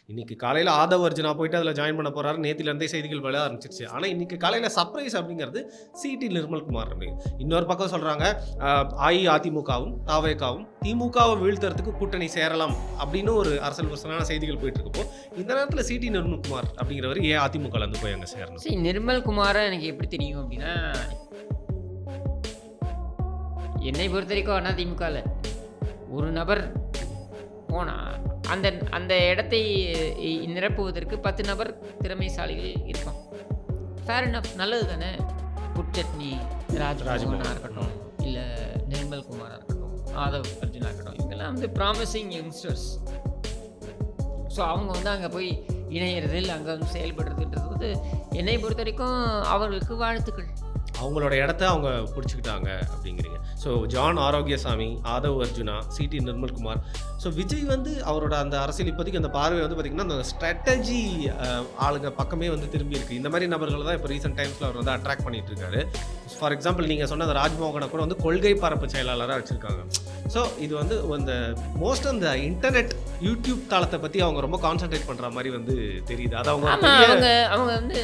இன்னைக்கு காலையில ஆதவ் அர்ஜுனா போயிட்டு அதில ஜாயின் பண்ண போறாரு. நேத்திலருந்தே செய்திகள் வர ஆரம்பிச்சிருச்சு. ஆனா, இன்னைக்கு காலையில சர்ப்ரைஸ் அப்படிங்கிறது சிடி நிர்மல்குமார் அப்படின்னு. இன்னொரு பக்கம் சொல்றாங்க, அஇஅதிமுகவும், தாவேகாவும் திமுகவ வீழ்த்துறதுக்கு கூட்டணி சேரலாம் அப்படின்னு ஒரு அரசியல் புரசலான செய்திகள் போயிட்டு இருக்கப்போ, இந்த நேரத்தில சிடி நிர்மல்குமார் அப்படிங்கிறவர் ஏன் அதிமுகலேருந்து போய் அங்க சேரணும்? நிர்மல் குமார எனக்கு எப்படி தெரியும் அப்படின்னா, என்னை பொறுத்த வரைக்கும் அதிமுகல ஒரு நபர் போனா, அந்த அந்த இடத்தை நிரப்புவதற்கு 10 நபர் திறமைசாலிகள் இருப்பான். ஃபேர் எனஃப், நல்லது தானே. புட்சட்னி ராஜ்மோகனா இருக்கட்டும், இல்லை நிர்மல் குமாரா இருக்கட்டும், ஆதவ் அர்ஜுனா இருக்கட்டும், இவங்கெல்லாம் வந்து ப்ராமிசிங் யங்ஸ்டர்ஸ். ஸோ அவங்க வந்து அங்கே போய் இணையிறது, இல்லை அங்கே வந்து செயல்படுறதுன்றது வந்து என்னை பொறுத்த வரைக்கும் அவர்களுக்கு வாழ்த்துக்கள். அவங்களோட இடத்த அவங்க பிடிச்சிக்கிட்டாங்க அப்படிங்கிறீங்க. So John Arockiasamy, Aadhav Arjuna, CT Nirmalkumar. So Vijay வந்து அவரோட அந்த அரசியல் இப்போதைக்கு அந்த பார்வை வந்து பார்த்திங்கன்னா, அந்த ஸ்ட்ராட்டஜி ஆளுங்க பக்கமே வந்து திரும்பி இருக்குது. இந்த மாதிரி நபர்களை தான் இப்போ ரீசெண்ட் டைம்ஸில் அவர் வந்து அட்ராக்ட் பண்ணிட்டு இருக்காரு. ஃபார் எக்ஸாம்பிள் நீங்கள் சொன்ன அந்த ராஜ்மோகனை கூட வந்து கொள்கை பரப்பு செயலாளராக வச்சுருக்காங்க. ஸோ இது வந்து அந்த மோஸ்ட் அந்த இன்டர்நெட் யூடியூப் தளத்தை பற்றி அவங்க ரொம்ப கான்சென்ட்ரேட் பண்ணுற மாதிரி வந்து தெரியுது. அது அவங்க வந்து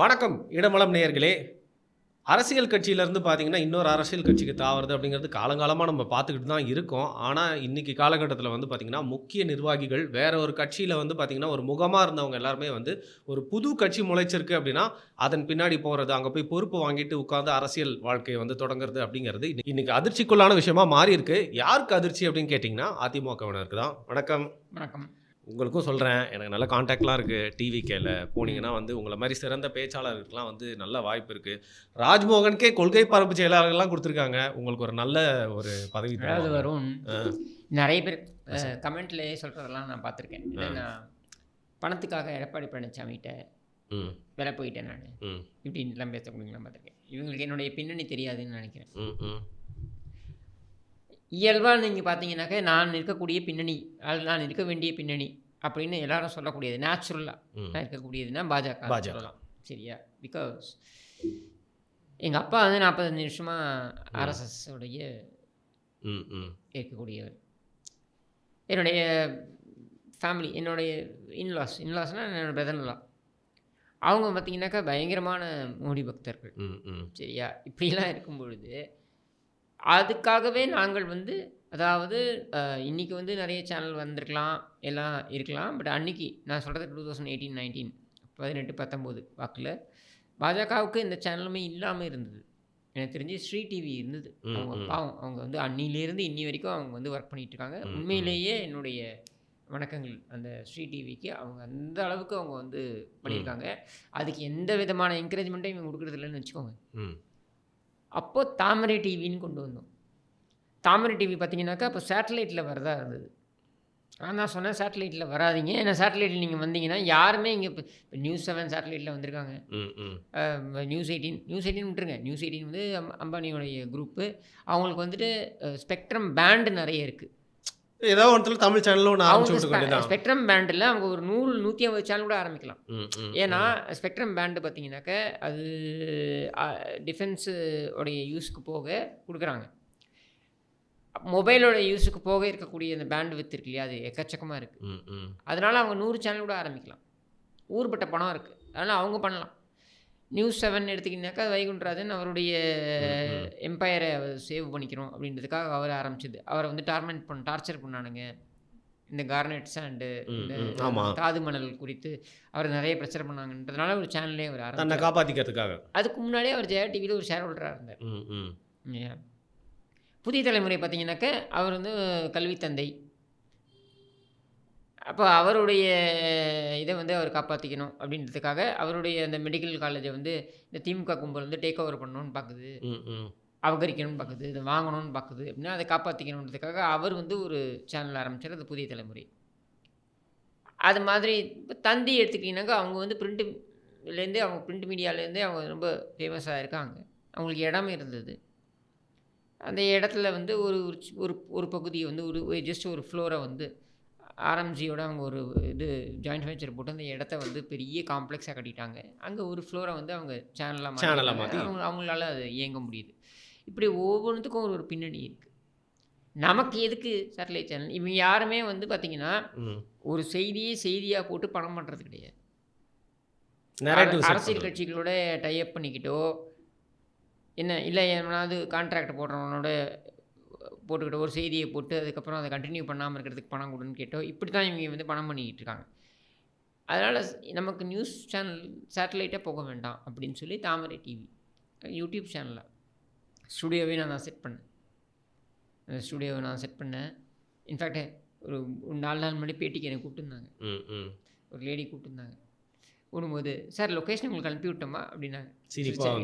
வணக்கம் இடமலம் நேயர்களே. அரசியல் கட்சியிலேருந்து பார்த்தீங்கன்னா இன்னொரு அரசியல் கட்சிக்கு தாவறது அப்படிங்கிறது காலங்காலமாக நம்ம பார்த்துக்கிட்டு தான் இருக்கோம். ஆனால் இன்றைக்கி காலகட்டத்தில் வந்து பார்த்திங்கன்னா முக்கிய நிர்வாகிகள் வேறு ஒரு கட்சியில் வந்து பார்த்திங்கன்னா ஒரு முகமாக இருந்தவங்க எல்லாருமே வந்து ஒரு புது கட்சி முளைச்சிருக்கு அப்படின்னா அதன் பின்னாடி போகிறது, அங்கே போய் பொறுப்பு வாங்கிட்டு உட்காந்து அரசியல் வாழ்க்கையை வந்து தொடங்குறது அப்படிங்கிறது இன்றைக்கி அதிர்ச்சிக்குள்ளான விஷயமா மாறி இருக்கு. யாருக்கு அதிர்ச்சி அப்படின்னு கேட்டிங்கன்னா அதிமுகவினருக்கு தான். வணக்கம். வணக்கம். உங்களுக்கும் சொல்கிறேன், எனக்கு நல்ல கான்டாக்ட்லாம் இருக்குது. டிவிகேல போனீங்கன்னா வந்து உங்களை மாதிரி சிறந்த பேச்சாளர்களுக்கெலாம் வந்து நல்ல வாய்ப்பு இருக்குது. ராஜ்மோகனுக்கே கொள்கை பரப்பு செயலாளர்கள்லாம் கொடுத்துருக்காங்க. உங்களுக்கு ஒரு நல்ல ஒரு பதவி வரும். நிறைய பேர் கமெண்ட்லேயே சொல்கிறதெல்லாம் நான் பார்த்துருக்கேன். என்னென்னா, பணத்துக்காக எடப்பாடி பழனிசாமிகிட்ட வேலை போயிட்டேன் நான் இப்படின்லாம் பேசக்கூடியலாம் பார்த்துருக்கேன். இவங்களுக்கு என்னுடைய பின்னணி தெரியாதுன்னு நினைக்கிறேன். இயல்பாக நீங்கள் பார்த்தீங்கன்னாக்க நான் இருக்கக்கூடிய பின்னணி, நான் இருக்க வேண்டிய பின்னணி அப்படின்னு எல்லாரும் சொல்லக்கூடியது நேச்சுரலாக நான் இருக்கக்கூடியதுன்னா பாஜக. சரியா? பிகாஸ் எங்கள் அப்பா வந்து 45 வருஷமாக ஆர்எஸ்எஸ் உடைய இருக்கக்கூடியவர். என்னுடைய ஃபேமிலி, என்னுடைய இன்லாஸ்னால் என்னோடய பிரதர்லாம், அவங்க பார்த்தீங்கன்னாக்கா பயங்கரமான மோடி பக்தர்கள். சரியா? இப்படிலாம் இருக்கும் பொழுது அதுக்காகவே நாங்கள் வந்து, அதாவது இன்றைக்கி வந்து நிறைய சேனல் வந்திருக்கலாம், எல்லாம் இருக்கலாம். பட் அன்றைக்கி நான் சொல்கிறது 2018, 19, 18, 19 வாக்கில் பாஜகவுக்கு இந்த சேனலுமே இல்லாமல் இருந்தது. எனக்கு தெரிஞ்சு ஸ்ரீ டிவி இருந்தது. அவங்க பாவம், அவங்க வந்து அன்னிலேருந்து இன்னி வரைக்கும் அவங்க வந்து ஒர்க் பண்ணிகிட்ருக்காங்க. உண்மையிலேயே என்னுடைய வணக்கங்கள் அந்த ஸ்ரீ டிவிக்கு. அவங்க அந்த அளவுக்கு அவங்க வந்து பண்ணியிருக்காங்க. அதுக்கு எந்த விதமான என்கரேஜ்மெண்ட்டும் இவங்க கொடுக்குறது இல்லைன்னு வச்சுக்கோங்க. அப்போது தாமரை டிவின்னு கொண்டு வந்தோம். தாமரை டிவி பார்த்தீங்கன்னாக்கா அப்போ சேட்டலைட்டில் வரதா இருந்தது. நான் சொன்னேன் சேட்டலைட்டில் வராதிங்க, ஏன்னா சேட்டலைட்டில் நீங்கள் வந்தீங்கன்னா யாருமே இங்கே இப்போ நியூஸ் 7 சேட்டலைட்டில் வந்திருக்காங்க. நியூஸ் 18 விட்டுருங்க. நியூஸ் 18 வந்து அம்பானியோடைய குரூப்பு. அவங்களுக்கு வந்துட்டு ஸ்பெக்ட்ரம் பேண்டு நிறைய இருக்குது. ஏதாவது ஒன்றுல தமிழ் சேனலும் ஒன்று ஆரம்பிச்சு ஸ்பெக்ட்ரம் பேண்டில் அவங்க ஒரு 100-150 சேனல் கூட ஆரம்பிக்கலாம். ஏன்னா ஸ்பெக்ட்ரம் பேண்டு பார்த்தீங்கன்னாக்க அது டிஃபென்ஸு உடைய யூஸுக்கு போக கொடுக்குறாங்க. மொபைலோட யூஸுக்கு போக இருக்கக்கூடிய அந்த பேண்ட் வித் இருக்கு இல்லையா, அது எக்கச்சக்கமாக இருக்குது. அதனால் அவங்க 100 சேனல் கூட ஆரம்பிக்கலாம். ஊர்பட்ட பணம் இருக்குது, அதனால் அவங்க பண்ணலாம். நியூஸ் 7 எடுத்திங்கனாக்கா வைகுண்டராஜன் அவருடைய எம்பையரை சேவ் பண்ணிக்கிறோம் அப்படின்றதுக்காக அவர் ஆரம்பிச்சது. அவரை வந்து டார்ச்சர் பண்ணானுங்க. இந்த கார்னெட்ஸ் அண்டு தாது மணல் குறித்து அவர் நிறைய பிரச்சனை பண்ணாங்கன்றதுனால ஒரு சேனல்லே அவர் ஆரம்பிச்சார் காப்பாற்றிக்கிறதுக்காக. அதுக்கு முன்னாடியே அவர் ஜெயா டிவியில் ஒரு ஷேர் ஹோல்டராக இருந்தார். புதிய தலைமுறை பார்த்தீங்கன்னாக்க அவர் வந்து கல்வி தந்தை. அப்போ அவருடைய இதை வந்து அவர் காப்பாற்றிக்கணும் அப்படின்றதுக்காக அவருடைய அந்த மெடிக்கல் காலேஜை வந்து இந்த திமுக கும்பல் வந்து டேக் ஓவர் பண்ணணும்னு பார்க்குது, அபகரிக்கணும்னு பார்க்குது, இதை வாங்கணும்னு பார்க்குது. அப்படின்னா அதை காப்பாற்றிக்கணுன்றதுக்காக அவர் வந்து ஒரு சேனல் ஆரம்பித்தார், அது புதிய தலைமுறை. அது மாதிரி இப்போ தந்தி எடுத்துக்கிட்டிங்கனாக்கா அவங்க வந்து பிரிண்ட்லேருந்தே, அவங்க பிரிண்ட் மீடியாவிலேருந்தே அவங்க ரொம்ப ஃபேமஸாக இருக்காங்க. அவங்களுக்கு இடம் இருந்தது. அந்த இடத்துல வந்து ஒரு பகுதியை வந்து ஒரு ஜஸ்ட் ஒரு ஃப்ளோரை வந்து ஆர்எம்ஜியோட அவங்க ஒரு இது ஜாயிண்ட் வெஞ்சர் போட்டு அந்த இடத்த வந்து பெரிய காம்ப்ளெக்ஸாக கட்டிட்டாங்க. அங்கே ஒரு ஃப்ளோரை வந்து அவங்க சேனலாக மாற்றி அவங்களால அது இயங்க முடியுது. இப்படி ஒவ்வொன்றுத்துக்கும் ஒரு பின்னணி இருக்குது. நமக்கு எதுக்கு சேட்டலைட் சேனல்? இவங்க யாருமே வந்து பார்த்தீங்கன்னா ஒரு செய்தியாக போட்டு பணம் பண்ணுறது கிடையாது. அரசியல் கட்சிகளோட டைப் பண்ணிக்கிட்டோ இல்லை எவனாவது கான்ட்ராக்ட் போடுறவனோட போட்டுக்கிட்டோ ஒரு செய்தியை போட்டு அதுக்கப்புறம் அதை கண்டினியூ பண்ணாமல் இருக்கிறதுக்கு பணம் கொடுன்னு கேட்டோ இப்படி தான் இவங்க வந்து பணம் பண்ணிக்கிட்டு இருக்காங்க. அதனால் நமக்கு நியூஸ் சேனல் சேட்டலைட்டே போக வேண்டாம் அப்படின்னு சொல்லி தாமரை டிவி யூடியூப் சேனலில் ஸ்டுடியோவே நான் செட் பண்ணேன். அந்த ஸ்டுடியோவை நான் செட் பண்ணேன். இன்ஃபேக்ட் ஒரு 4 நாள் முன்னாடி பேட்டிக்கு எனக்கு கூப்பிட்டுருந்தாங்க. ஒரு லேடி கூப்பிட்டுருந்தாங்க. கூடும்போது சார் லொக்கேஷன் உங்களுக்கு அனுப்பி விட்டோமா அப்படின்னாங்க.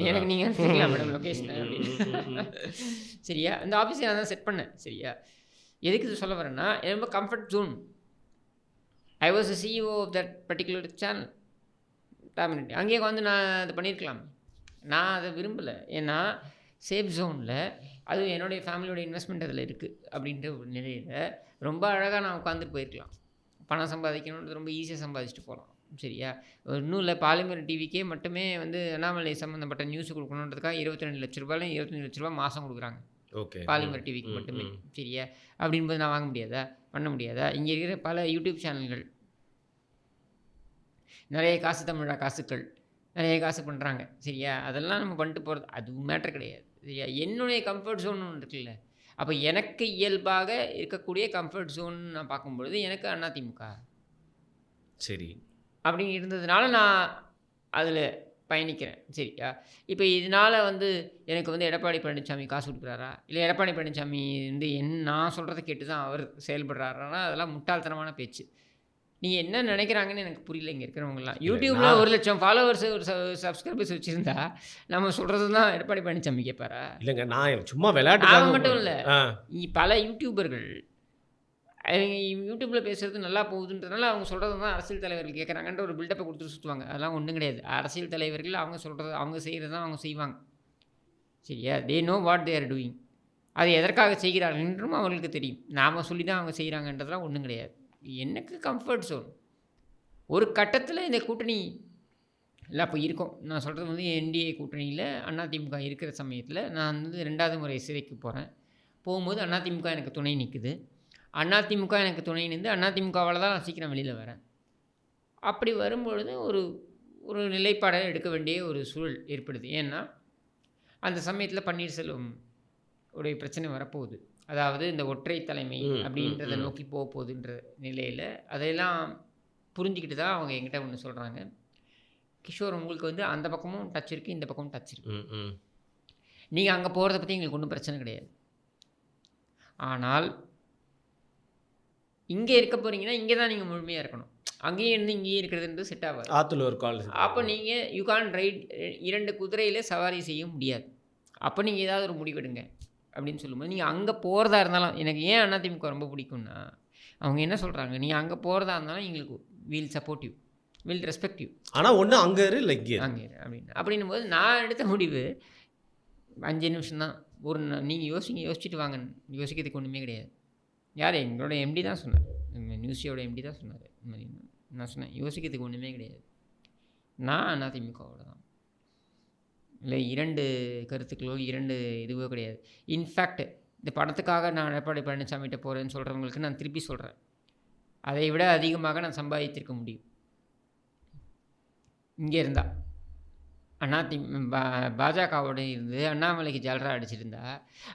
எனக்கு நீங்கள் அனுப்பிக்கலாம் மேடம் லொக்கேஷன் அப்படின்னு. சரியா, அந்த ஆஃபீஸை நான் தான் செட் பண்ணேன். சரியா, எதுக்கு இது சொல்ல வரேன்னா, ரொம்ப comfort zone. I was a CEO of that particular channel dominate. அங்கேயே வந்து நான் அதை பண்ணியிருக்கலாம். நான் அதை விரும்பலை. ஏன்னா சேஃப் ஜோனில் அதுவும் என்னுடைய ஃபேமிலியோட இன்வெஸ்ட்மெண்ட் அதில் இருக்குது அப்படின்ற ஒரு நிலையில் ரொம்ப அழகாக நான் உட்காந்துட்டு போயிருக்கலாம். பணம் சம்பாதிக்கணுன்றது ரொம்ப ஈஸியாக சம்பாதிச்சுட்டு போகலாம். சரியா, இன்னும் இல்லை, பாலிமர் டிவிக்கே மட்டுமே வந்து அண்ணாமலை சம்மந்தப்பட்ட நியூஸ் கொடுக்கணுன்றதுக்காக 22 லட்ச ரூபாயில் 25 லட்ச ரூபா மாதம் கொடுக்குறாங்க. ஓகே, பாலிமர் டிவிக்கு மட்டுமே. சரியா, அப்படின்போது நான் வாங்க முடியாதா, பண்ண முடியாதா? இங்கே இருக்கிற பல யூடியூப் சேனல்கள் நிறைய காசு, தமிழா காசுக்கள் நிறைய காசு பண்ணுறாங்க. சரியா, அதெல்லாம் நம்ம பண்ணிட்டு போகிறது அது மேட்ரு கிடையாது. சரியா, என்னுடைய கம்ஃபர்ட் ஜோன் ஒன்று இருக்குல்ல. அப்போ எனக்கு இயல்பாக இருக்கக்கூடிய கம்ஃபர்ட் ஜோன் நான் பார்க்கும்பொழுது எனக்கு அதிமுக சரி அப்படி இருந்ததுனால நான் அதில் பயணிக்கிறேன். சரியா, இப்போ இதனால் வந்து எனக்கு வந்து எடப்பாடி பழனிசாமி காசு கொடுக்குறாரா, இல்லை எடப்பாடி பழனிசாமி வந்து நான் சொல்கிறத கேட்டு தான் அவர் செயல்படுறாருன்னா அதெல்லாம் முட்டாள்தனமான பேச்சு. நீங்கள் என்ன நினைக்கிறாங்கன்னு எனக்கு புரியல. இங்கே இருக்கிறவங்கலாம் யூடியூப்பில் 1 லட்சம் ஃபாலோவர்ஸ் ஒரு சப்ஸ்கிரைபர்ஸ் வச்சுருந்தா நம்ம சொல்கிறது தான் எடப்பாடி பழனிசாமி கேட்பாரா? இல்லைங்க, நான் சும்மா விளையாட்டு மட்டும் இல்லை, பல யூடியூபர்கள் யூடியூப்பில் பேசுகிறது நல்லா போகுதுன்றதுனால அவங்க சொல்கிறது தான் அரசியல் தலைவர்கள் கேட்குறாங்கன்ற ஒரு பில்டப்பை கொடுத்துட்டு சுற்றுவாங்க. அதெல்லாம் ஒன்றும் கிடையாது. அரசியல் தலைவர்கள் அவங்க சொல்கிறது, அவங்க செய்கிறது தான் அவங்க செய்வாங்க. சரியா, they know what they are doing. அது எதற்காக செய்கிறார்கள் என்றும் அவங்களுக்கு தெரியும். நாம் சொல்லி தான் அவங்க செய்கிறாங்கன்றதுலாம் ஒன்றும் கிடையாது. எனக்கு கம்ஃபர்ட் ஜோன். ஒரு கட்டத்தில் இந்த கூட்டணி இல்லை அப்போ இருக்கும். நான் சொல்கிறது வந்து என்டிஏ கூட்டணியில் அதிமுக இருக்கிற சமயத்தில் நான் வந்து 2வது முறை சிறைக்கு போகிறேன். போகும்போது அதிமுக எனக்கு துணை நிற்குது. அதிமுக எனக்கு துணை நின்று அதிமுகவால் தான் நான் சீக்கிரம் வெளியில் வரேன். அப்படி வரும்பொழுது ஒரு நிலைப்பாடை எடுக்க வேண்டிய ஒரு சூழல் ஏற்படுது. ஏன்னா அந்த சமயத்தில் பன்னீர்செல்வம் உடைய பிரச்சனை வரப்போகுது. அதாவது இந்த ஒற்றை தலைமை அப்படின்றத நோக்கி போக போகுதுன்ற நிலையில் அதையெல்லாம் புரிஞ்சுக்கிட்டு தான் அவங்க என்கிட்ட ஒன்று சொல்கிறாங்க. கிஷோர், உங்களுக்கு வந்து அந்த பக்கமும் டச் இருக்குது, இந்த பக்கமும் டச் இருக்குது. நீங்கள் அங்கே போகிறத பற்றி எங்களுக்கு ஒன்றும் பிரச்சனை கிடையாது. ஆனால் இங்கே இருக்க போகிறீங்கன்னா இங்கே தான் நீங்கள் முழுமையாக இருக்கணும். அங்கேயே இருந்து இங்கேயே இருக்கிறதுன்றது செட் ஆகாது. ஆற்றுல ஒரு கால். அப்போ நீங்கள் யூ கான் ரைட் 2 குதிரையில் சவாரி செய்ய முடியாது. அப்போ நீங்கள் ஏதாவது ஒரு முடிவெடுங்க அப்படின்னு சொல்லும்போது, நீங்கள் அங்கே போகிறதா இருந்தாலும் எனக்கு ஏன் அதிமுக ரொம்ப பிடிக்கும்னா, அவங்க என்ன சொல்கிறாங்க, நீங்கள் அங்கே போகிறதா இருந்தாலும் எங்களுக்கு will support you, will respect you. ஆனால் ஒன்று அங்கே இரு இல்லை அங்கே அப்படின்னும் போது நான் எடுத்த முடிவு 5 நிமிஷம் தான். நீங்கள் யோசிச்சுட்டு வாங்க. யோசிக்கிறதுக்கு ஒன்றுமே கிடையாது. யார்? எங்களோட எம்டி தான் சொன்னார். நியூஸியோட எம்டி தான் சொன்னார். இந்த மாதிரி நான் சொன்னேன், யோசிக்கிறதுக்கு ஒன்றுமே கிடையாது. நான் அதிமுகவோட தான். இல்லை 2 கருத்துக்களோ 2 இதுவோ கிடையாது. இன்ஃபேக்ட் இந்த படத்துக்காக நான் எடப்பாடி பழனிசாமிகிட்ட போகிறேன்னு சொல்கிறவங்களுக்கு நான் திருப்பி சொல்கிறேன், அதை விட அதிகமாக நான் சம்பாதித்திருக்க முடியும் இங்கே இருந்தால். பாஜகவோட இருந்து அண்ணாமலைக்கு ஜல்ரா அடிச்சிருந்தா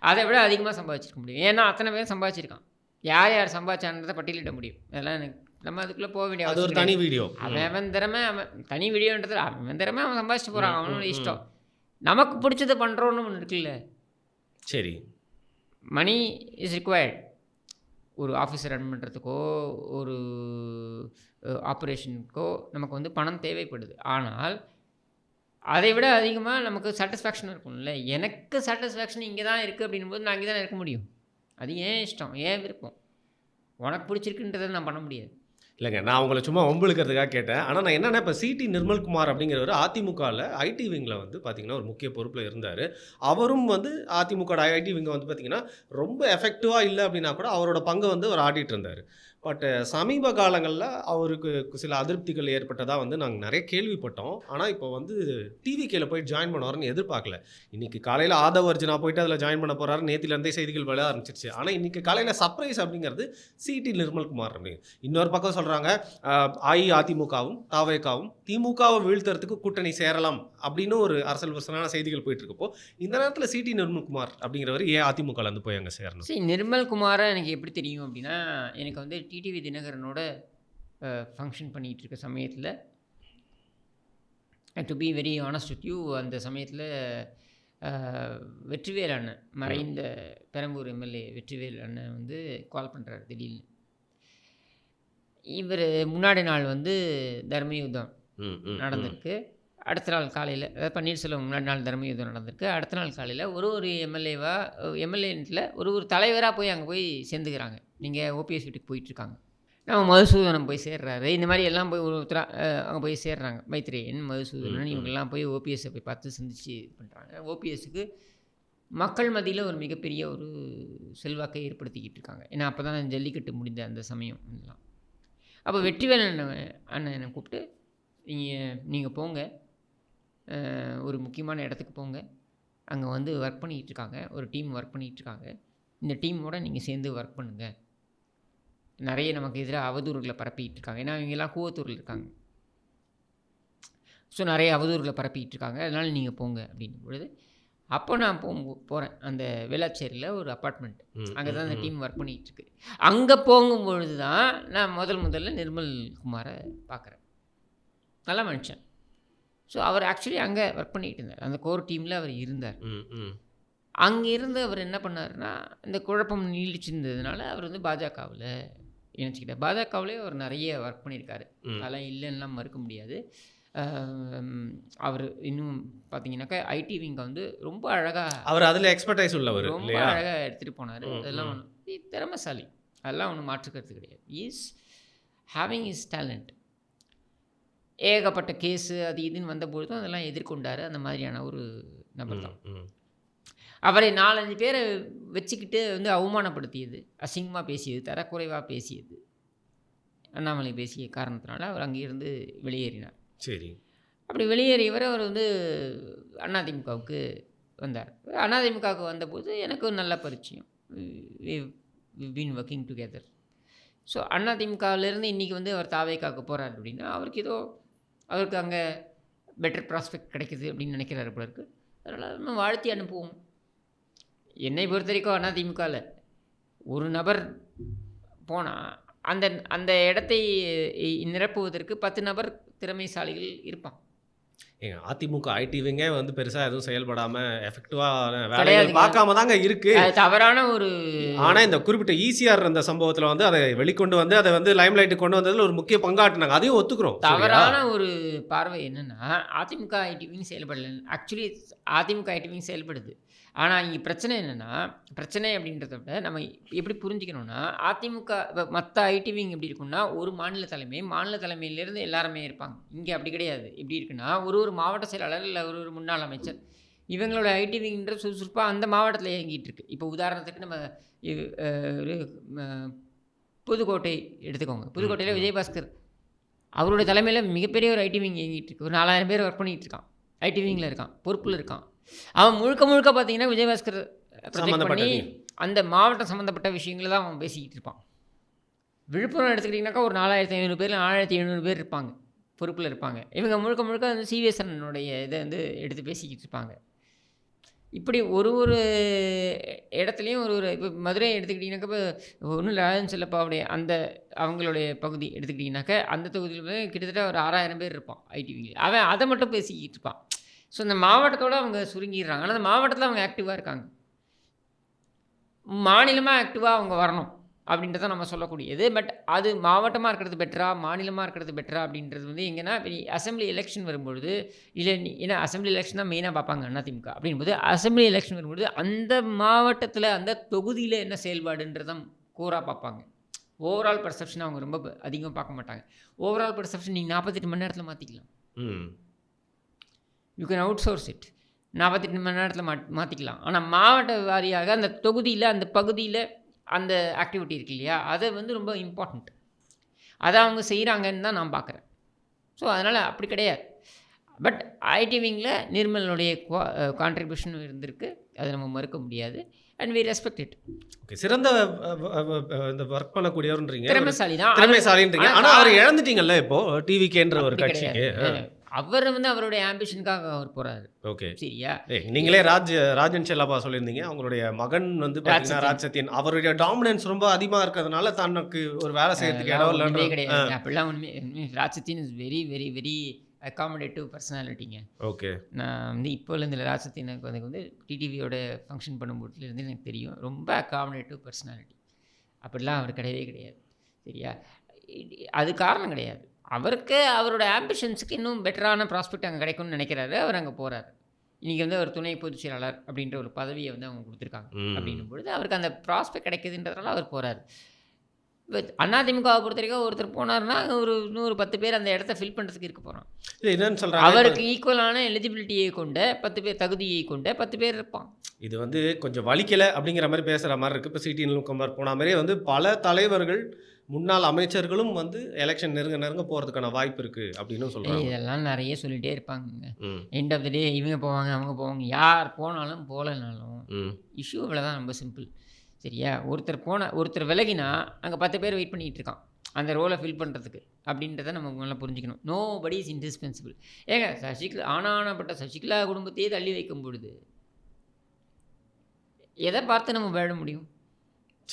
அதை விட அதிகமாக சம்பாதிச்சிருக்க முடியும். ஏன்னா அத்தனை பேர் சம்பாதிச்சிருக்கான். யார் யார் சம்பாதிச்சான்றதை பட்டியலிட முடியும். அதெல்லாம் எனக்கு நம்ம அதுக்குள்ளே போக வேண்டிய அது ஒரு தனி வீடியோ. அவன் திறமை, அவன் தனி வீடியோன்றது அவன் திறமை, அவன் சம்பாதிச்சுட்டு போகிறான், அவனோட இஷ்டம். நமக்கு பிடிச்சதை பண்ணுறோன்னு ஒன்று இருக்குல்ல. சரி, மணி இஸ் ரிக்வயர்ட். ஒரு ஆஃபீஸை ரன் பண்ணுறதுக்கோ ஒரு ஆப்ரேஷனுக்கோ நமக்கு வந்து பணம் தேவைப்படுது. ஆனால் அதை விட அதிகமாக நமக்கு சாட்டிஸ்ஃபேக்ஷன் இருக்கும்ல. எனக்கு சாட்டிஸ்ஃபேக்ஷன் இங்கே தான் இருக்குது அப்படின்போது நான் இங்கே தான் இருக்க முடியும். அது ஏன் இஷ்டம், ஏன் விருப்பம். உனக்கு பிடிச்சிருக்குன்றதை நான் பண்ண முடியாது. இல்லைங்க. நான் உங்கள சும்மா வம்பிழுக்கிறதுக்காக கேட்டேன். ஆனா நான் என்னன்னா, இப்ப சிடி நிர்மல்குமார் அப்படிங்கிறவரு அதிமுகல ஐடி விங்ல வந்து பார்த்தீங்கன்னா, ஒரு முக்கிய பொறுப்புல இருந்தாரு. அவரும் வந்து அதிமுக ஐடி விங்க வந்து பார்த்தீங்கன்னா, ரொம்ப எஃபெக்டிவா இல்ல அப்படின்னா கூட அவரோட பங்க வந்து அவர் ஆடிட்டு இருந்தாரு. பட் சமீப காலங்கள்ல அவருக்கு சில அதிருப்திகள் ஏற்பட்டதா வந்து நாங்க நெறைய கேள்விப்பட்டோம். ஆனா இப்போ வந்து டிவிகேல போய் ஜாயின் பண்ணுவாருன்னு எதிர்பார்க்கல. இன்னைக்கு காலையில ஆதவ் அர்ஜுனா போயிட்டு அதில ஜாயின் பண்ண போறாரு. நேத்திலருந்தே செய்திகள் வர ஆரம்பிச்சுருச்சு. ஆனா இன்னைக்கு காலையில சர்ப்ரைஸ் அப்படிங்கிறது சிடி நிர்மல்குமார் அப்படிங்க. இன்னொரு பக்கம் சொல்றாங்க, அஇஅதிமுகவும், தவேகாவும் திமுகவ வீழ்த்துறதுக்கு கூட்டணி சேரலாம் அப்படின்னு ஒரு அரசியல் விமர்சனமான செய்திகள் போயிட்டு இருக்கப்போ, இந்த நேரத்தில சிடி நிர்மல்குமார் அப்படிங்கிறவரு ஏன் அதிமுகல வந்து போய் அங்க சேரணும்? சரி, நிர்மல்குமாரை எனக்கு எப்படி தெரியும் அப்படின்னா, எனக்கு வந்து டிடிவி தினகரனோட ஃபங்க்ஷன் பண்ணிகிட்டு இருக்க சமயத்தில், to be very honest with you, அந்த சமயத்தில் வெற்றிவேல் அண்ணன், மறைந்த பெரம்பூர் எம்எல்ஏ வெற்றிவேல் அண்ணன் வந்து கால் பண்ணுறாரு திடீர்னு. இவர் முன்னாடி நாள் வந்து தர்மயுத்தம் நடந்திருக்கு. அடுத்த நாள் காலையில், அதாவது பன்னீர்செல்வம் முன்னாடி நாள் தர்மயுத்தம் நடந்திருக்கு. அடுத்த நாள் காலையில் ஒரு எம்எல்ஏன்ட்டில் ஒரு தலைவராக போய் அங்கே போய் சேர்ந்துக்கிறாங்க. நீங்கள் ஓபிஎஸ் வீட்டுக்கு போயிட்டுருக்காங்க. நம்ம மதுசூதனம் போய் சேர்றாரு. இந்த மாதிரி எல்லாம் போய் ஒருத்தராக அங்கே போய் சேர்றாங்க. மைத்ரேயன், மதுசூதனன் இவங்கெல்லாம் போய் ஓபிஎஸ்ஸை போய் பார்த்து சந்திச்சு இது பண்ணுறாங்க. ஓபிஎஸ்க்கு மக்கள் மத்தியில் ஒரு மிகப்பெரிய ஒரு செல்வாக்கை ஏற்படுத்திக்கிட்டு இருக்காங்க. ஏன்னா அப்போ தான் ஜல்லிக்கட்டு முடிந்த அந்த சமயம் இதெல்லாம். அப்போ வெற்றிவேல் அண்ணன் என்னை கூப்பிட்டு, நீங்கள் போங்க, ஒரு முக்கியமான இடத்துக்கு போங்க, அங்கே வந்து ஒர்க் பண்ணிகிட்டு இருக்காங்க, ஒரு டீம் ஒர்க் பண்ணிகிட்டு இருக்காங்க, இந்த டீமோட நீங்கள் சேர்ந்து ஒர்க் பண்ணுங்கள். நிறைய நமக்கு எதிராக அவதூறுகளை பரப்பிக்கிட்டு இருக்காங்க. ஏன்னா இவங்கெல்லாம் கூவத்தூரில் இருக்காங்க. ஸோ நிறைய அவதூறுகளை பரப்பிக்கிட்டு இருக்காங்க, அதனால் நீங்கள் போங்க அப்படின்னும் பொழுது, அப்போ நான் போகிறேன் அந்த வேளாச்சேரியில் ஒரு அப்பார்ட்மெண்ட். அங்கே தான் அந்த டீம் ஒர்க் பண்ணிகிட்டு இருக்கு. அங்கே போகும்பொழுது தான் நான் முதல்ல நிர்மல் குமாரை பார்க்குறேன். நல்லா மனுஷன். ஸோ அவர் ஆக்சுவலி அங்கே ஒர்க் பண்ணிகிட்டு இருந்தார். அந்த கோர் டீமில் அவர் இருந்தார். அங்கே இருந்து அவர் என்ன பண்ணாருன்னா, இந்த குழப்பம் நீடிச்சிருந்ததுனால அவர் வந்து பாஜகவில் இணைச்சிக்கிட்டார். பாஜகவிலே அவர் நிறைய ஒர்க் பண்ணியிருக்காரு, அதெல்லாம் இல்லைன்னா மறுக்க முடியாது. அவர் இன்னும் பார்த்தீங்கன்னாக்கா ஐடி விங்கை வந்து ரொம்ப அழகாக, அவர் அதில் எக்ஸ்பர்டைஸ் உள்ளவர், ரொம்ப அழகாக எடுத்துகிட்டு போனார். அதெல்லாம் ஒன்று திறமைசாலி, அதெல்லாம் ஒன்றும் மாற்றுக்கிறது கிடையாது. Is having is talent. ஏகப்பட்ட கேஸு அது இதுன்னு வந்தபொழுதும் அதெல்லாம் எதிர்கொண்டார். அந்த மாதிரியான ஒரு நபர் தான். அவரை 4-5 பேரை வச்சுக்கிட்டு வந்து அவமானப்படுத்தியது, அசிங்கமாக பேசியது, தரக்குறைவாக பேசியது, அண்ணாமலை பேசிய காரணத்தினால அவர் அங்கேருந்து வெளியேறினார். சரி. அப்படி வெளியேறியவர் அவர் வந்து அதிமுகவுக்கு வந்தார். அதிமுகவுக்கு வந்தபோது எனக்கு நல்ல பரிச்சயம். Been working together. ஸோ அதிமுகவிலேருந்து இன்றைக்கி வந்து அவர் தாவேக்காவுக்கு போகிறார் அப்படின்னா, அவருக்கு அங்கே பெட்டர் ப்ராஸ்பெக்ட் கிடைக்குது அப்படின்னு நினைக்கிறாரு போல இருக்குது. அதனால் நம்ம வாழ்த்தி அனுப்புவோம். என்னை பொறுத்த வரைக்கும் அதிமுகவில் ஒரு நபர் போனால் அந்த இடத்தை நிரப்புவதற்கு 10 நபர் திறமைசாலிகள் இருப்பான். ஏங்க அதிமுக ஐடிவிங்கே வந்து பெருசாக எதுவும் செயல்படாமல் எஃபெக்டிவான வேலைகள் பார்க்காம தாங்க இருக்கு. தவறான ஒரு, ஆனால் இந்த குறிப்பிட்ட ஈசிஆர் அந்த சம்பவத்தில் வந்து அதை வெளிக்கொண்டு வந்து அதை வந்து லைம்லைட்டுக்கு கொண்டு வந்ததில் ஒரு முக்கிய பங்காட்டினாங்க. அதையும் ஒத்துக்கிறோம். தவறான ஒரு பார்வை என்னென்னா, அதிமுக ஐடிவிங் செயல்படலை. ஆக்சுவலி அதிமுக ஐடிவிங் செயல்படுது. ஆனால் இங்கே பிரச்சனை என்னென்னா, பிரச்சனை அப்படின்றத விட நம்ம எப்படி புரிஞ்சுக்கணுன்னா, அதிமுக மற்ற ஐடிவிங் எப்படி இருக்குன்னா, ஒரு மாநில தலைமையிலேருந்து எல்லாருமே இருப்பாங்க. இங்கே அப்படி கிடையாது. எப்படி இருக்குன்னா, ஒரு மாவட்ட செயலாளர் இல்லை ஒரு முன்னாள் அமைச்சர், இவங்களோட ஐடிவிங்கிற சுறுசுறுப்பாக அந்த மாவட்டத்தில் இயங்கிட்டு இருக்கு. இப்போ உதாரணத்துக்கு நம்ம ஒரு புதுக்கோட்டை எடுத்துக்கோங்க. புதுக்கோட்டையில் விஜயபாஸ்கர் அவருடைய தலைமையில் மிகப்பெரிய ஒரு ஐடிவிங் இயங்கிட்டு இருக்கு. ஒரு 4000 பேர் ஒர்க் பண்ணிகிட்டு இருக்கான், ஐடிவிங்கில் இருக்கான், பொறுப்பில் இருக்கான். அவன் முழுக்க பார்த்தீங்கன்னா விஜயபாஸ்கர் ப்ரொஜெக்ட் பண்ணி அந்த மாவட்டம் சம்மந்தப்பட்ட விஷயங்களை தான் அவன் பேசிக்கிட்டு இருப்பான். விழுப்புரம் எடுத்துக்கிட்டிங்கனாக்கா ஒரு 4500 பேர் 4700 பேர் இருப்பாங்க, பொறுப்பில் இருப்பாங்க. இவங்க முழுக்க வந்து சிவிஎஸ்என்னுடைய இதை வந்து எடுத்து பேசிக்கிட்டு இருப்பாங்க. இப்படி ஒரு இடத்துலையும் இப்போ மதுரை எடுத்துக்கிட்டிங்கனாக்கா, இப்போ ஒன்றும் இல்லை, ராஜன் செல்லப்பாவுடைய அவங்களுடைய பகுதி எடுத்துக்கிட்டிங்கனாக்கா, அந்த தொகுதியில் கிட்டத்தட்ட ஒரு 6000 பேர் இருப்பான் ஐடிவிங்கில். அவன் அதை மட்டும் பேசிக்கிட்டு இருப்பான். ஸோ அந்த மாவட்டத்தோடு அவங்க சுருங்கிடுறாங்க. ஆனால் அந்த மாவட்டத்தில் அவங்க ஆக்டிவாக இருக்காங்க. மாநிலமாக ஆக்டிவாக அவங்க வரணும் அப்படின்றத நம்ம சொல்லக்கூடியது. பட் அது மாவட்டமாக இருக்கிறது பெட்டரா, மாநிலமாக இருக்கிறது பெட்டரா அப்படின்றது வந்து எங்கன்னா, அசம்பிளி எலெக்ஷன் வரும்பொழுது, இல்லை ஏன்னா அசம்பிளி எலெக்ஷன் தான் மெயினாக பார்ப்பாங்க அதிமுக. அப்படின்போது அசம்பிளி எலெக்ஷன் வரும்பொழுது அந்த மாவட்டத்தில் அந்த தொகுதியில் என்ன செயல்பாடுன்றதான் கூறாக பார்ப்பாங்க. ஓவரால் பர்செப்ஷன் அவங்க ரொம்ப அதிகமாக பார்க்க மாட்டாங்க. ஓவரால் பர்செப்ஷன் நீங்கள் 48 மணி நேரத்தில் மாற்றிக்கலாம். You can out source it. 48 மணி நேரத்தில் மாற்றிக்கலாம். ஆனால் மாவட்ட வாரியாக அந்த தொகுதியில் அந்த பகுதியில் அந்த ஆக்டிவிட்டி இருக்கு இல்லையா, அதை வந்து ரொம்ப இம்பார்ட்டண்ட். அதை அவங்க செய்கிறாங்கன்னு தான் நான் பார்க்குறேன். ஸோ அதனால் அப்படி கிடையாது. பட் ஐடி விங்கில் நிர்மலனுடைய கான்ட்ரிபியூஷன் இருந்திருக்கு, அதை நம்ம மறுக்க முடியாது. And we respect it. Okay, சிறந்த இந்த ஒர்க் பண்ணக்கூடியவர்ன்றீங்க, திறமைசாலி தான், திறமைசாலின்றீங்க. ஆனால் அவர் இழந்துட்டீங்கல்ல இப்போ டிவிகேன்ற ஒரு கட்சிக்கு. அவர் வந்து அவருடைய ஆம்பிஷனுக்காக அவர் போறாரு. ஓகே, சரியா? நீங்களே ராஜன் செல்லப்பா சொல்லியிருந்தீங்க, அவங்களுடைய மகன் வந்து பார்த்தீங்கன்னா ராஜ் சத்யன், அவருடைய டாமினன்ஸ் ரொம்ப அதிகமாக இருக்கிறதுனால தனக்கு ஒரு வேலை செய்யறதுக்கு இடம் இல்லைன்னு கிடையாது. அப்படிலாம் ஒன்றுமே. Raj Sathyan is very very very accommodative பர்சனாலிட்டிங்க. ஓகே, நான் வந்து இப்போலேருந்து ராஜ் சத்யனுக்கு வந்து டிடிவியோட ஃபங்க்ஷன் பண்ணும்போதுலேருந்து எனக்கு தெரியும், ரொம்ப அகாமடேட்டிவ் பர்சனாலிட்டி. அப்படிலாம் அவர் கிடையவே கிடையாது. சரியா? அது காரணம் கிடையாது. அவருக்கு அவரோட ஆம்பிஷன்ஸுக்கு இன்னும் பெட்டரான ப்ராஸ்பெக்ட் அங்கே கிடைக்கும்னு நினைக்கிறாரு. அவர் அங்கே போகிறார். இன்றைக்கி வந்து அவர் துணை பொதுச் செயலாளர் அப்படின்ற ஒரு பதவியை வந்து அவங்க கொடுத்துருக்காங்க. அப்படின்னும் பொழுது அவருக்கு அந்த ப்ராஸ்பெக்ட் கிடைக்குதுன்றதுனால அவர் போகிறார். அதிமுகவை பொறுத்த வரைக்கும் ஒருத்தர் போனார்னா ஒரு 110 பேர் அந்த இடத்த ஃபில் பண்ணுறதுக்கு இருக்க போகிறான். என்னன்னு சொல்கிறாங்க, அவருக்கு ஈக்குவலான எலிஜிபிலிட்டியை கொண்ட 10 பேர், தகுதியை கொண்ட 10 பேர் இருப்பான். இது வந்து கொஞ்சம் வலிக்கலை அப்படிங்கிற மாதிரி பேசுகிற மாதிரி இருக்குது. இப்போ சிடி நிலகுமார் போன மாதிரியே வந்து பல தலைவர்கள், முன்னாள் அமைச்சர்களும் வந்து எலெக்ஷன் நெருங்க போகிறதுக்கான வாய்ப்பு இருக்குது அப்படின்னு சொல்கிறாங்க. இதெல்லாம் நிறைய சொல்லிகிட்டே இருப்பாங்க. எண்ட் ஆஃப் த டே இவங்க போவாங்க, அவங்க போவாங்க, யார் போனாலும் போகலனாலும் இஷ்யூ இவ்வளோதான், ரொம்ப சிம்பிள். சரியா? ஒருத்தர் விலகினா அங்கே 10 பேர் வெயிட் பண்ணிகிட்டு இருக்கான் அந்த ரோலை ஃபில் பண்ணுறதுக்கு. அப்படின்றத நம்ம நல்லா புரிஞ்சுக்கணும். நோ படி இஸ் இன்டிஸ்பென்சிபிள். ஏங்க ஆனானப்பட்ட சசிகலா குடும்பத்தையே தள்ளி வைக்கும் பொழுது எதை பார்த்து நம்ம விளையாட முடியும்?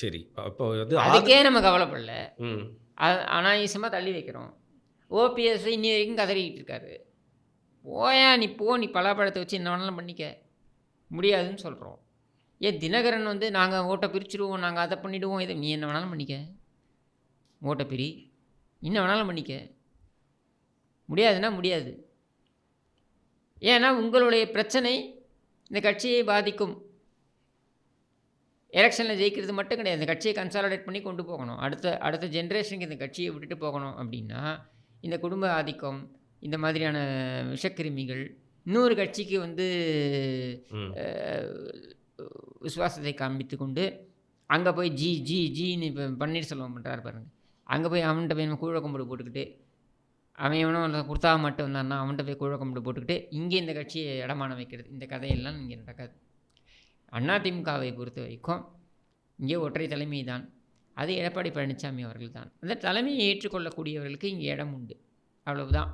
சரி, அப்போ அதுக்கே நம்ம கவலைப்படல, அனாவசியமாக தள்ளி வைக்கிறோம். ஓபிஎஸ் இன்னி வரைக்கும் கதறிக்கிட்டு இருக்காரு. போயா நீ பலாப்பழத்தை வச்சு என்ன வேணாலும் பண்ணிக்க முடியாதுன்னு சொல்கிறோம். ஏன் தினகரன் வந்து நாங்கள் ஓட்டை பிரிச்சுடுவோம், நாங்கள் அதை பண்ணிவிடுவோம், இதை நீ என்ன வேணாலும் பண்ணிக்க, ஓட்டை பிரி, என்ன வேணாலும் பண்ணிக்க, முடியாதுன்னா முடியாது. ஏன்னா உங்களுடைய பிரச்சனை இந்த கட்சியை பாதிக்கும். எலெக்ஷனில் ஜெயிக்கிறது மட்டும் கிடையாது, இந்த கட்சியை கன்சாலிடேட் பண்ணி கொண்டு போகணும். அடுத்த ஜென்ரேஷனுக்கு இந்த கட்சியை விட்டுட்டு போகணும். அப்படின்னா இந்த குடும்ப ஆதிக்கம், இந்த மாதிரியான விஷக்கிருமிகள் இன்னொரு கட்சிக்கு வந்து விசுவாசத்தை காண்பித்து கொண்டு அங்கே போய் ஜின்னு இப்போ பன்னீர்செல்வம் பண்ணுறாரு பாருங்கள். அங்கே போய் அவன்கிட்ட போய் நம்ம கூழக்கம்படு போட்டுக்கிட்டு, அவன் எவனோ கொடுத்தா மட்டும் வந்தான்னா அவன்கிட்ட போய் கூழக்கம்படு போட்டுக்கிட்டு இங்கே இந்த கட்சியை இடமான வைக்கிறது, இந்த கதையெல்லாம் இங்கே நடக்காது. அதிமுகவை பொறுத்த வரைக்கும் இங்கே ஒற்றை தலைமை தான், அது எடப்பாடி பழனிசாமி அவர்கள் தான். அந்த தலைமையை ஏற்றுக்கொள்ளக்கூடியவர்களுக்கு இங்கே இடம் உண்டு, அவ்வளவுதான்.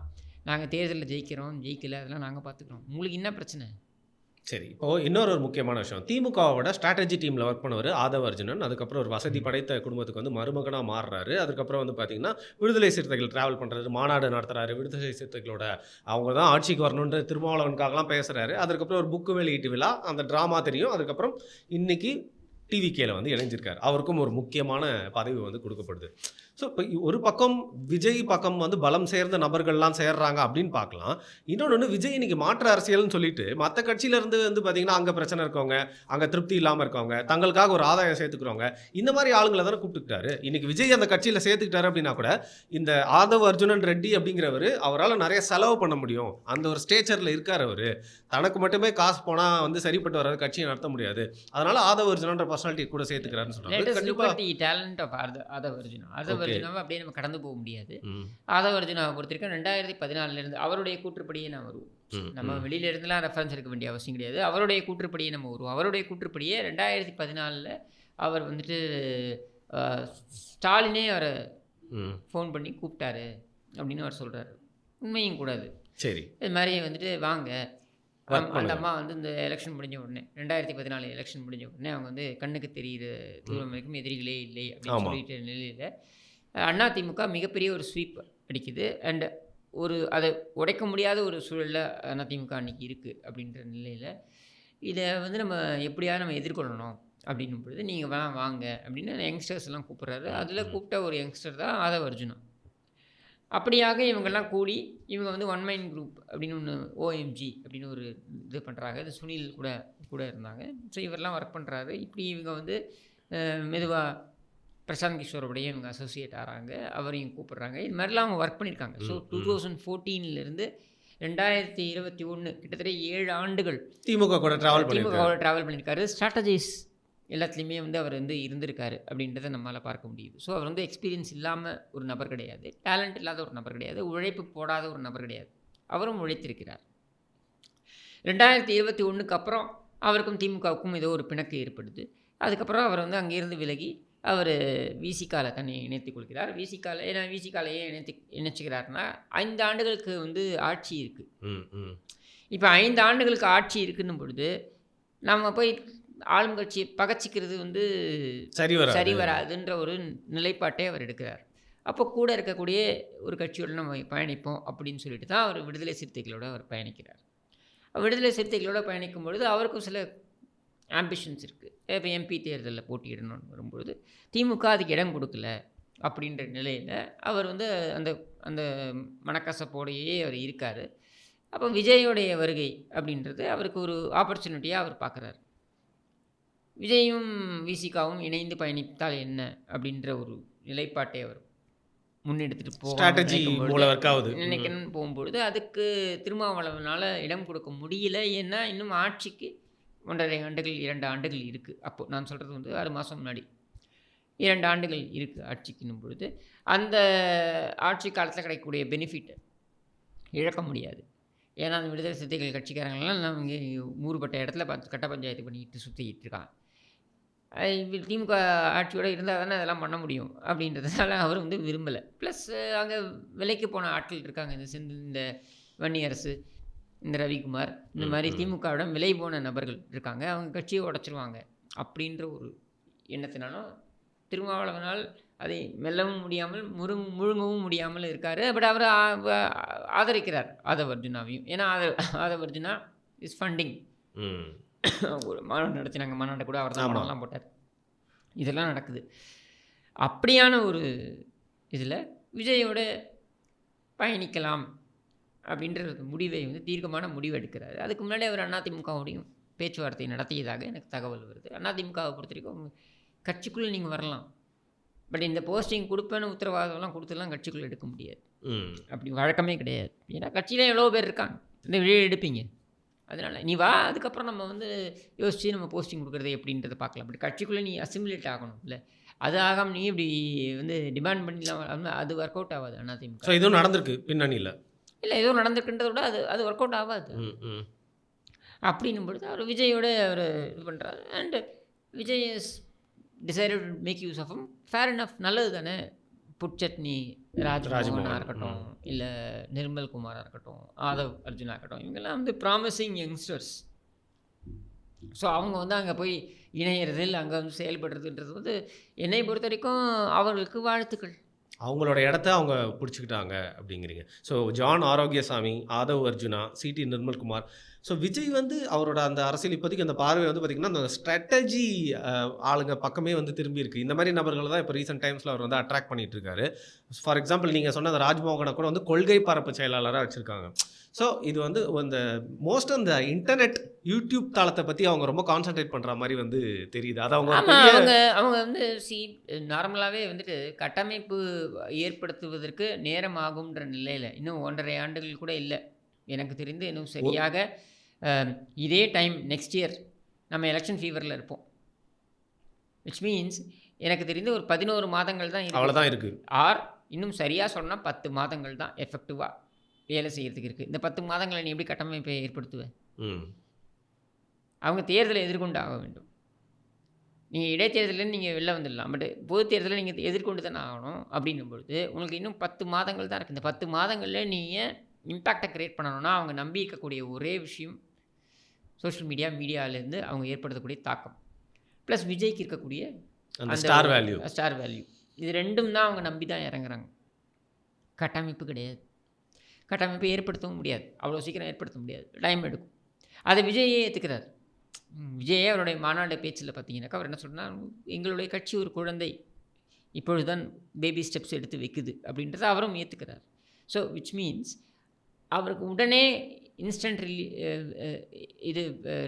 நாங்கள் தேர்தலில் ஜெயிக்கலை, அதெல்லாம் நாங்கள் பார்த்துக்குறோம். உங்களுக்கு என்ன பிரச்சனை? சரி, இப்போது இன்னொரு முக்கியமான விஷயம், திமுகவோட ஸ்ட்ராட்டஜி டீமில் ஒர்க் பண்ணவர் ஆதவ அர்ஜுனன், அதுக்கப்புறம் ஒரு வசதி படைத்த குடும்பத்துக்கு வந்து மருமகனாக மாறுறாரு. அதுக்கப்புறம் வந்து பார்த்திங்கன்னா விடுதலை சிறுத்தைகள் ட்ராவல் பண்ணுறாரு, மாநாடு நடத்துகிறாரு, விடுதலை சிறுத்தைகளோட அவங்க தான் ஆட்சிக்கு வரணுன்ற திருமாவளவனுக்காகலாம் பேசுகிறாரு. அதுக்கப்புறம் ஒரு புக்கு வெளியீட்டு விழா, அந்த ட்ராமா தெரியும். அதுக்கப்புறம் இன்றைக்கி டிவிகேல வந்து இணைஞ்சிருக்காரு. அவருக்கும் ஒரு முக்கியமான பதவி வந்து கொடுக்கப்படுது. ஸோ இப்போ ஒரு பக்கம் விஜய் பக்கம் வந்து பலம் சேர்ந்த நபர்கள்லாம் சேர்றாங்க அப்படின்னு பார்க்கலாம். இன்னொன்று, விஜய் இன்னைக்கு மாற்று அரசியல்னு சொல்லிட்டு மற்ற கட்சியிலேருந்து வந்து பார்த்திங்கன்னா அங்கே பிரச்சனை இருக்கவங்க, அங்கே திருப்தி இல்லாமல் இருக்கவங்க, தங்களுக்காக ஒரு ஆதாயம் சேர்த்துக்கிறவங்க, இந்த மாதிரி ஆளுங்களை தானே கூப்பிட்டுக்கிட்டாரு. இன்றைக்கி விஜய் அந்த கட்சியில் சேர்த்துக்கிட்டாரு அப்படின்னா கூட இந்த ஆதவ் அர்ஜுனன் ரெட்டி அப்படிங்கிறவர் அவரால் நிறைய செலவு பண்ண முடியும், அந்த ஒரு ஸ்டேச்சரில் இருக்கார். அவர் தனக்கு மட்டுமே காசு போனால் வந்து சரிப்பட்டு வராது, கட்சியை நடத்த முடியாது. அதனால் ஆதவ் அர்ஜுனன்ற பர்சனாலிட்டி கூட சேர்த்துக்கிறாருன்னு சொன்னாங்க. அர்ஜுனாவை அப்படியே நம்ம கடந்து போக முடியாது. ஆதவ அர்ஜுனாவை பொறுத்திருக்கேன் 2014 அவருடைய கூற்றுப்படியே நான் வருவோம். நம்ம வெளியில இருந்துலாம் ரெஃபரன்ஸ் எடுக்க வேண்டிய அவசியம் கிடையாது. அவருடைய கூற்றுப்படியே நம்ம வருவோம். அவருடைய கூற்றுப்படியே 2014 அவர் வந்துட்டு ஸ்டாலினே அவரை ஃபோன் பண்ணி கூப்பிட்டாரு அப்படின்னு அவர் சொல்கிறாரு. உண்மையும் கூடாது. சரி, இது மாதிரி வந்துட்டு வாங்க, அந்த அம்மா வந்து இந்த எலெக்ஷன் முடிஞ்ச உடனே 2014 எலெக்ஷன் முடிஞ்ச உடனே அவங்க வந்து கண்ணுக்கு தெரிகிற தூரம் வரைக்கும் எதிரிகளே இல்லை அப்படின்னு சொல்லிட்டு நிலையில் அதிமுக மிகப்பெரிய ஒரு ஸ்வீப் அடிக்குது. அண்ட் அதை உடைக்க முடியாத ஒரு சூழலில் அதிமுக அன்றைக்கி இருக்குது. அப்படின்ற நிலையில் இதை வந்து நம்ம எப்படியாவது நம்ம எதிர்கொள்ளணும் அப்படின்னும் பொழுது நீங்கள் வாங்க அப்படின்னு யங்ஸ்டர்ஸ் எல்லாம் கூப்பிட்றாரு. அதில் கூப்பிட்ட ஒரு யங்ஸ்டர் தான் ஆதவ அர்ஜுனா. அப்படியாக இவங்கெல்லாம் கூடி இவங்க வந்து ஒன் மைண்ட் குரூப் அப்படின்னு ஒன்று, ஓஎம்ஜி அப்படின்னு ஒரு இது பண்ணுறாங்க. இது சுனில் கூட இருந்தாங்க. ஸோ இவரெல்லாம் ஒர்க் பண்ணுறாரு. இப்படி இவங்க வந்து மெதுவாக பிரசாந்த் கிஷோரோடையும் இவங்க அசோசியேட் ஆகிறாங்க, அவரையும் கூப்பிட்றாங்க. இது மாதிரிலாம் அவங்க ஒர்க் பண்ணியிருக்காங்க. ஸோ 2014 2021 கிட்டத்தட்ட 7 ஆண்டுகள் திமுக கூட ட்ராவல் பண்ணியிருக்காரு. ஸ்ட்ராட்டஜிஸ் எல்லாத்துலேயுமே அவர் இருந்திருக்காரு அப்படின்றத நம்மளால் பார்க்க முடியுது. ஸோ அவர் எக்ஸ்பீரியன்ஸ் இல்லாமல் ஒரு நபர் கிடையாது, டேலண்ட் இல்லாத ஒரு நபர் கிடையாது, உழைப்பு போடாத ஒரு நபர் கிடையாது. அவரும் உழைத்திருக்கிறார். 2021 அப்புறம் அவருக்கும் திமுகவுக்கும் ஏதோ ஒரு பிணக்கு ஏற்படுது. அதுக்கப்புறம் அவர் அங்கேருந்து விலகி அவர் விசிகால தன்னை இணைத்துக் கொள்கிறார். விசிகாலையே இணைச்சிக்கிறாருன்னா 5 ஆண்டுகளுக்கு ஆட்சி இருக்குது. இப்போ 5 ஆண்டுகளுக்கு ஆட்சி இருக்குன்னும் பொழுது நம்ம போய் ஆளுங்கட்சியை பகச்சிக்கிறது சரி வராதுன்ற ஒரு நிலைப்பாட்டை அவர் எடுக்கிறார். அப்போ கூட இருக்கக்கூடிய ஒரு கட்சியோடு நம்ம பயணிப்போம் அப்படின்னு சொல்லிட்டு தான் அவர் விடுதலை சிறுத்தைகளோடு அவர் பயணிக்கிறார். விடுதலை சிறுத்தைகளோடு பயணிக்கும் பொழுது அவருக்கும் சில ஆம்பிஷன்ஸ் இருக்குது. இப்போ எம்பி தேர்தலில் போட்டியிடணும்னு வரும்பொழுது திமுக அதுக்கு இடம் கொடுக்கல அப்படின்ற நிலையில் அவர் அந்த அந்த மனக்கசப்போடையே அவர் இருக்கார். அப்போ விஜயோடைய வருகை அப்படின்றது அவருக்கு ஒரு ஆப்பர்ச்சுனிட்டியாக அவர் பார்க்குறாரு. விஜயும் விசிகாவும் இணைந்து பயணித்தால் என்ன அப்படின்ற ஒரு நிலைப்பாட்டை அவர் முன்னெடுத்துட்டு நினைக்கணும்னு போகும்பொழுது அதுக்கு திருமாவளவனால் இடம் கொடுக்க முடியல. ஏன்னா இன்னும் ஆட்சிக்கு 1.5 ஆண்டுகள் 2 ஆண்டுகள் இருக்குது. அப்போது நான் சொல்கிறது 6 மாதம் முன்னாடி 2 ஆண்டுகள் இருக்குது ஆட்சிக்குன்னும் பொழுது அந்த ஆட்சி காலத்தில் கிடைக்கக்கூடிய பெனிஃபிட்டை இழக்க முடியாது. ஏன்னா அந்த விடுதலை சிறுத்தைகள் கட்சிக்காரங்களாம் நம்ம இங்கே ஊறுபட்ட இடத்துல கட்ட பஞ்சாயத்து பண்ணிக்கிட்டு சுற்றிக்கிட்டு இருக்காங்க. திமுக ஆட்சியோடு இருந்தால் தானே அதெல்லாம் பண்ண முடியும் அப்படின்றதுனால அவர் விரும்பலை. ப்ளஸ் அங்கே விலைக்கு போன ஆட்கள் இருக்காங்க. இந்த வன்னியரசு, இந்த ரவிக்குமார், இந்த மாதிரி திமுகவிடம் விலை போன நபர்கள் இருக்காங்க. அவங்க கட்சியை உடச்சிருவாங்க அப்படின்ற ஒரு எண்ணத்தினாலும் திருமாவளவனால் அதை மெல்லவும் முடியாமல் முழுங்கவும் முடியாமல் இருக்கார். பட் அவர் ஆதரிக்கிறார் ஆதவ் அர்ஜுனாவையும். ஏன்னா ஆதவ் அர்ஜுனா இஸ் ஃபண்டிங். ஒரு மாநாடு நடத்தினாங்க, மாநாட்டை கூட அவர் தான் பணம்லாம் போட்டார். இதெல்லாம் நடக்குது. அப்படியான ஒரு இதில் விஜயோட பயணிக்கலாம் அப்படின்ற முடிவை தீர்க்கமான முடிவு எடுக்கிறாரு. அதுக்கு முன்னாடி அவர் அதிமுகவோடையும் பேச்சுவார்த்தை நடத்தியதாக எனக்கு தகவல் வருது. அதிமுகவை பொறுத்த வரைக்கும் கட்சிக்குள்ளே நீங்கள் வரலாம், பட் இந்த போஸ்டிங் கொடுப்பேன்னு உத்தரவாதம்லாம் கொடுத்துலாம் கட்சிக்குள்ளே எடுக்க முடியாது. அப்படி வழக்கமே கிடையாது. ஏன்னா கட்சியில் எவ்வளோ பேர் இருக்காங்க, இந்த வெளியே எடுப்பீங்க. அதனால் நீ வா, அதுக்கப்புறம் நம்ம யோசித்து நம்ம போஸ்டிங் கொடுக்குறது எப்படின்றத பார்க்கலாம். அப்படி கட்சிக்குள்ளே நீ அசிமுலேட் ஆகணும். இல்லை அது ஆகாமல் நீ இப்படி டிமாண்ட் பண்ணிடலாம், அது ஒர்க் அவுட் ஆகாது. அதிமுக இதுவும் நடந்திருக்கு பின்னணியில். இல்லை ஏதோ நடந்திருக்குன்றத விட அது ஒர்க் அவுட் ஆகாது. அப்படின்னும் பொழுது அவர் விஜயோட அவர் இது பண்ணுறாரு. And Vijay is decided make use of fair enough, நல்லது தானே. புட்சட்னி ராஜ்மோகனாக இருக்கட்டும், இல்லை நிர்மல் குமாராக இருக்கட்டும், ஆதவ் அர்ஜுனாக இருக்கட்டும், இவங்கெல்லாம் ப்ராமிசிங் யங்ஸ்டர்ஸ். ஸோ அவங்க அங்கே போய் இணையிறதில் அங்கே செயல்படுறதுன்றது என்னை பொறுத்த வரைக்கும் அவர்களுக்கு வாழ்த்துக்கள். அவங்களோட இடத்த அவங்க பிடிச்சிக்கிட்டாங்க அப்படிங்கிறீங்க. So John Arockiasamy, Aadhav Arjuna, CT Nirmalkumar. So Vijay அவரோட அந்த அரசியல் இப்போதைக்கு அந்த பார்வை பார்த்திங்கன்னா அந்த ஸ்ட்ராட்டஜி ஆளுங்க பக்கமே திரும்பி இருக்குது. இந்த மாதிரி நபர்கள் தான் இப்போ ரீசெண்ட் டைம்ஸில் அவர் அட்ராக்ட் பண்ணிகிட்டு இருக்காரு. ஃபார் எக்ஸாம்பிள் நீங்கள் சொன்ன அந்த ராஜ்மோகனை கூட கொள்கை பரப்பு செயலாளராக வச்சுருக்காங்க. ஸோ இது அந்த மோஸ்ட் அந்த இன்டர்நெட் யூடியூப் தளத்தை பற்றி அவங்க ரொம்ப கான்சன்ட்ரேட் பண்ணுற மாதிரி தெரியுது. அது அவங்க நார்மலாகவே கட்டமைப்பு ஏற்படுத்துவதற்கு நேரம் ஆகும்ன்ற நிலையில் இன்னும் 1.5 ஆண்டுகள் கூட இல்லை எனக்கு தெரிந்து. இன்னும் சரியாக இதே டைம் நெக்ஸ்ட் இயர் நம்ம எலெக்ஷன் ஃபீவரில் இருப்போம். விச் மீன்ஸ் எனக்கு தெரிந்து ஒரு 11 மாதங்கள் தான் அவ்வளோதான் இருக்குது. ஆர் இன்னும் சரியாக சொன்னால் 10 மாதங்கள் தான் எஃபெக்டிவாக வேலை செய்கிறதுக்கு இருக்குது. இந்த 10 மாதங்களை நீ எப்படி கட்டமைப்பை ஏற்படுத்துவேன்? அவங்க தேர்தலை எதிர்கொண்டு ஆக வேண்டும். நீங்கள் இடைத்தேர்தலில் நீங்கள் வெளில வந்துடலாம், பட் பொது தேர்தலில் நீங்கள் எதிர்கொண்டு தானே ஆகணும். அப்படின்னும் பொழுது உங்களுக்கு இன்னும் 10 மாதங்கள் தான் இருக்குது. இந்த 10 மாதங்களில் நீங்கள் இம்பேக்டை க்ரியேட் பண்ணணும்னா அவங்க நம்பி இருக்கக்கூடிய ஒரே விஷயம் சோஷியல் மீடியாவிலேருந்து அவங்க ஏற்படுத்தக்கூடிய தாக்கம், ப்ளஸ் விஜய்க்கு இருக்கக்கூடிய அந்த ஸ்டார் வேல்யூ, இது ரெண்டும் தான் அவங்க நம்பி தான் இறங்குறாங்க. கட்டமைப்பு கிடையாது. கட்டமைப்பை ஏற்படுத்தவும் முடியாது, அவ்வளோ சீக்கிரம் ஏற்படுத்த முடியாது, டைம் எடுக்கும். அதை விஜயே ஏற்றுக்கிறார். விஜயே அவருடைய மாநாடு பேச்சில் பார்த்தீங்கன்னாக்கா அவர் என்ன சொல்கிறார், எங்களுடைய கட்சி ஒரு குழந்தை இப்பொழுது தான் பேபி ஸ்டெப்ஸ் எடுத்து வைக்குது அப்படின்றத அவரும் ஏற்றுக்கிறார். ஸோ விச் மீன்ஸ் அவருக்கு உடனே இன்ஸ்டன்ட்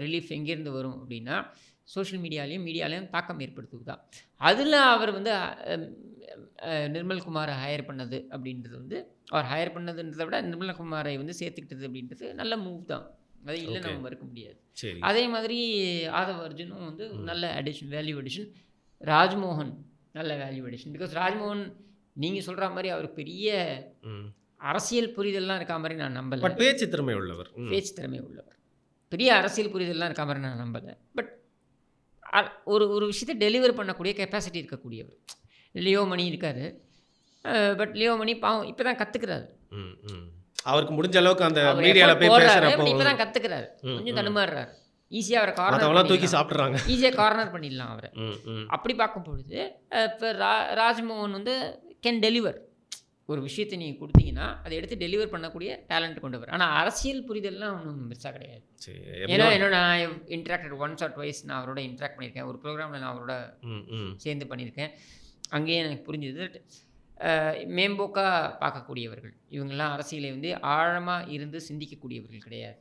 ரிலீஃப் எங்கேருந்து வரும் அப்படின்னா சோஷியல் மீடியாலையும் தாக்கம் ஏற்படுத்துவதா. அதில் அவர் வந்து நிர்மல்குமாரை ஹையர் பண்ணது அப்படின்றது வந்து, அவர் ஹையர் பண்ணதுன்றதை விட நிர்மல்குமாரை வந்து சேர்த்துக்கிட்டது அப்படின்றது நல்ல மூவ் தான். அதை இல்லை நம்ம மறுக்க முடியாது. சரி. அதே மாதிரி ஆதவ் அர்ஜுனும் வந்து நல்ல அடிஷன், வேல்யூ அடிஷன். ராஜ்மோகன் நல்ல வேல்யூ அடிஷன். பிகாஸ் ராஜ்மோகன் நீங்கள் சொல்கிற மாதிரி அவர் பெரிய அரசியல் புரிதல்லாம் இருக்கா மாதிரி நான் நம்பலை. பட் பேச்சு திறமை உள்ளவர். பேச்சு திறமை உள்ளவர். பெரிய அரசியல் புரிதல்லாம் இருக்கா மாதிரி நான் நம்பலை. பட் ஒரு விஷயத்தை டெலிவர் பண்ணக்கூடிய கெப்பாசிட்டி இருக்கக்கூடியவர். லியோ மணி இருக்கார். பட் லியோ மணி பாவம் இப்போ தான் கற்றுக்கிறாரு. அவருக்கு முடிஞ்ச அளவுக்கு அந்த மீடியாவில் போய் பேசுகிறப்போ இப்போ தான் கற்றுக்கிறாரு. கொஞ்சம் தடுமாறுறாரு. ஈஸியாக அவரை கார்னர் தூக்கி சாப்பிட்றாங்க. ஈஸியாக கார்னர் பண்ணிடலாம் அவரை. அப்படி பார்க்கும் பொழுது இப்போ ராஜ்மோகன் வந்து கேன் டெலிவர். ஒரு விஷயத்தை நீங்கள் கொடுத்தீங்கன்னா அதை எடுத்து டெலிவர் பண்ணக்கூடிய டேலண்ட் கொண்டவர். ஆனால் அரசியல் புரிதல்லாம் ஒன்றும் பெருசாக கிடையாது. ஏன்னா நான் இன்ட்ராக்டட் ஒன்ஸ் ஆர் ட்வைஸ் நான் அவரோட இன்ட்ராக்ட் பண்ணியிருக்கேன். ஒரு ப்ரோக்ராமில் நான் அவரோட சேர்ந்து பண்ணியிருக்கேன். அங்கேயே எனக்கு புரிஞ்சது மேம்போக்காக பார்க்கக்கூடியவர்கள். இவங்கெல்லாம் அரசியலை வந்து ஆழமாக இருந்து சிந்திக்கக்கூடியவர்கள் கிடையாது.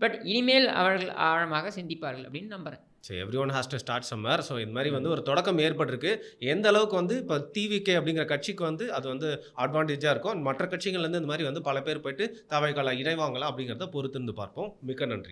பட் இனிமேல் அவர்கள் ஆழமாக சிந்திப்பார்கள் அப்படின்னு நம்புகிறேன். So every one has to start summer. So இந்த மாதிரி வந்து ஒரு தொடக்கம் ஏற்பட்டிருக்கு. எந்த அளவுக்கு வந்து இப்போ டிவிகே அப்படிங்கிற கட்சிக்கு வந்து அது வந்து அட்வான்டேஜாக இருக்கும். மற்ற கட்சிகள்லேருந்து இந்த மாதிரி வந்து பல பேர் போயிட்டு தவைக்கால இணைவாங்களா அப்படிங்கிறத பொறுத்திருந்து பார்ப்போம். மிக்க நன்றி.